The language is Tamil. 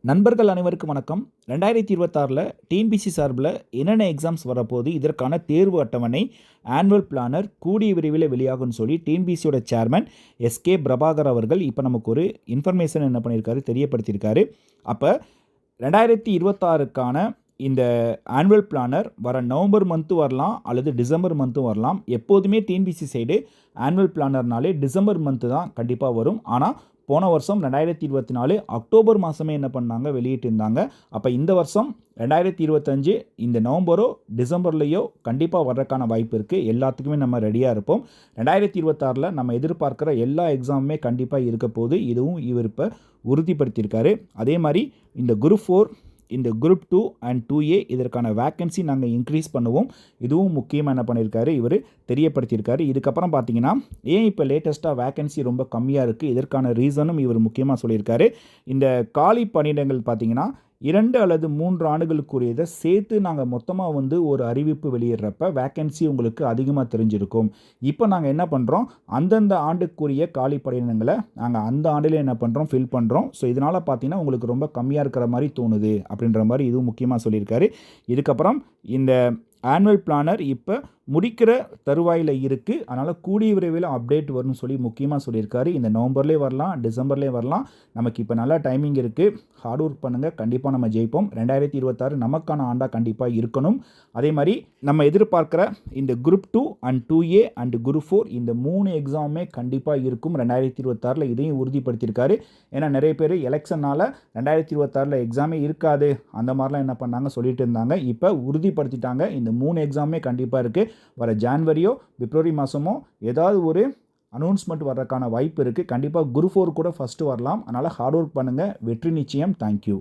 நண்பர்கள் அனைவருக்கும் வணக்கம். 2026ல் டிஎன்பிஎஸ்சி சார்பில் என்னென்ன எக்ஸாம்ஸ் வரப்போகுது, இதற்கான தேர்வு அட்டவணை, ஆனுவல் பிளானர் கூடிய விரைவில் வெளியாகும்னு சொல்லி டிஎன்பிஎஸ்சியோட சேர்மன் எஸ்கே பிரபாகர் அவர்கள் இப்போ நமக்கு ஒரு இன்ஃபர்மேஷன் என்ன பண்ணியிருக்காரு, தெரியப்படுத்தியிருக்காரு. அப்போ 2026க்கான இந்த ஆனுவல் பிளானர் வர நவம்பர் மந்த்து வரலாம் அல்லது டிசம்பர் மந்த்தும் வரலாம். எப்போதுமே டிஎன்பிஎஸ்சி சைடு ஆனுவல் பிளானர்னாலே டிசம்பர் மந்த்து தான் கண்டிப்பாக வரும். ஆனால் போன வருஷம் 2024 அக்டோபர் மாதமே என்ன பண்ணாங்க, வெளியிட்டிருந்தாங்க. அப்போ இந்த வருஷம் 2025 இந்த நவம்பரோ டிசம்பர்லேயோ கண்டிப்பாக வர்றதுக்கான வாய்ப்பு இருக்குது. எல்லாத்துக்குமே நம்ம ரெடியாக இருப்போம். 2026ல் நம்ம எதிர்பார்க்குற எல்லா எக்ஸாமுமே கண்டிப்பாக இருக்க போது. இதுவும் இவர் இப்போ உறுதிப்படுத்தியிருக்காரு. அதே மாதிரி இந்த குரூப் 4, இந்த குரூப் 2 அண்ட் 2A இதற்கான வேக்கன்சி நாங்கள் இன்க்ரீஸ் பண்ணுவோம். இதுவும் முக்கியமாக என்ன பண்ணியிருக்காரு, இவர் தெரியப்படுத்தியிருக்காரு. இதுக்கப்புறம் பார்த்தீங்கன்னா ஏன் இப்போ லேட்டஸ்ட்டாக வேக்கன்சி ரொம்ப கம்மியாக இருக்குது, இதற்கான ரீசனும் இவர் முக்கியமாக சொல்லியிருக்காரு. இந்த காலி பணியிடங்கள் பார்த்தீங்கன்னா 2 அல்லது 3 ஆண்டுகளுக்குரியதை சேர்த்து நாங்கள் மொத்தமாக ஒரு அறிவிப்பு வெளியிடுறப்ப வேக்கன்சி உங்களுக்கு அதிகமாக தெரிஞ்சிருக்கும். இப்போ நாங்கள் என்ன பண்ணுறோம், அந்தந்த ஆண்டுக்குரிய காலி பணியிடங்களை நாங்கள் அந்த ஆண்டில் என்ன பண்ணுறோம், ஃபில் பண்ணுறோம். ஸோ இதனால் பார்த்தீங்கன்னா உங்களுக்கு ரொம்ப கம்மியாக இருக்கிற மாதிரி தோணுது அப்படின்ற மாதிரி இதுவும் முக்கியமாக சொல்லியிருக்காரு. இதுக்கப்புறம் இந்த ஆனுவல் பிளானர் இப்போ முடிக்கிற தருவாயில் இருக்குது. அதனால் கூடிய விரைவில் அப்டேட் வரும்னு சொல்லி முக்கியமாக சொல்லியிருக்காரு. இந்த நவம்பர்லேயே வரலாம், டிசம்பர்லேயே வரலாம். நமக்கு இப்போ நல்லா டைமிங் இருக்குது. ஹார்ட் ஒர்க் பண்ணுங்கள், கண்டிப்பாக நம்ம ஜெயிப்போம். 2026 நமக்கான ஆண்டாக கண்டிப்பாக இருக்கணும். அதே மாதிரி நம்ம எதிர்பார்க்குற இந்த group 2 and 2A and group 4 இந்த 3 எக்ஸாமுமே கண்டிப்பாக இருக்கும் 2026ல். இதையும் உறுதிப்படுத்தியிருக்காரு. ஏன்னா நிறைய பேர் எலெக்ஷனால் 2026ல் எக்ஸாமே இருக்காது அந்த மாதிரிலாம் என்ன பண்ணாங்க சொல்லிட்டு இருந்தாங்க. இப்போ உறுதிப்படுத்திட்டாங்க. இந்த 3 எக்ஸாமே கண்டிப்பாக இருக்குது. வர ஜான்வரியோ பிப்ரவரி மாதமோ ஏதாவது ஒரு அனௌன்ஸ்மெண்ட் வர்றதுக்கான வாய்ப்பு இருக்குது. கண்டிப்பாக குரூப் 4 கூட ஃபஸ்ட்டு வரலாம். அதனால் ஹார்ட் ஒர்க் பண்ணுங்கள், வெற்றி நிச்சயம். தேங்க்யூ.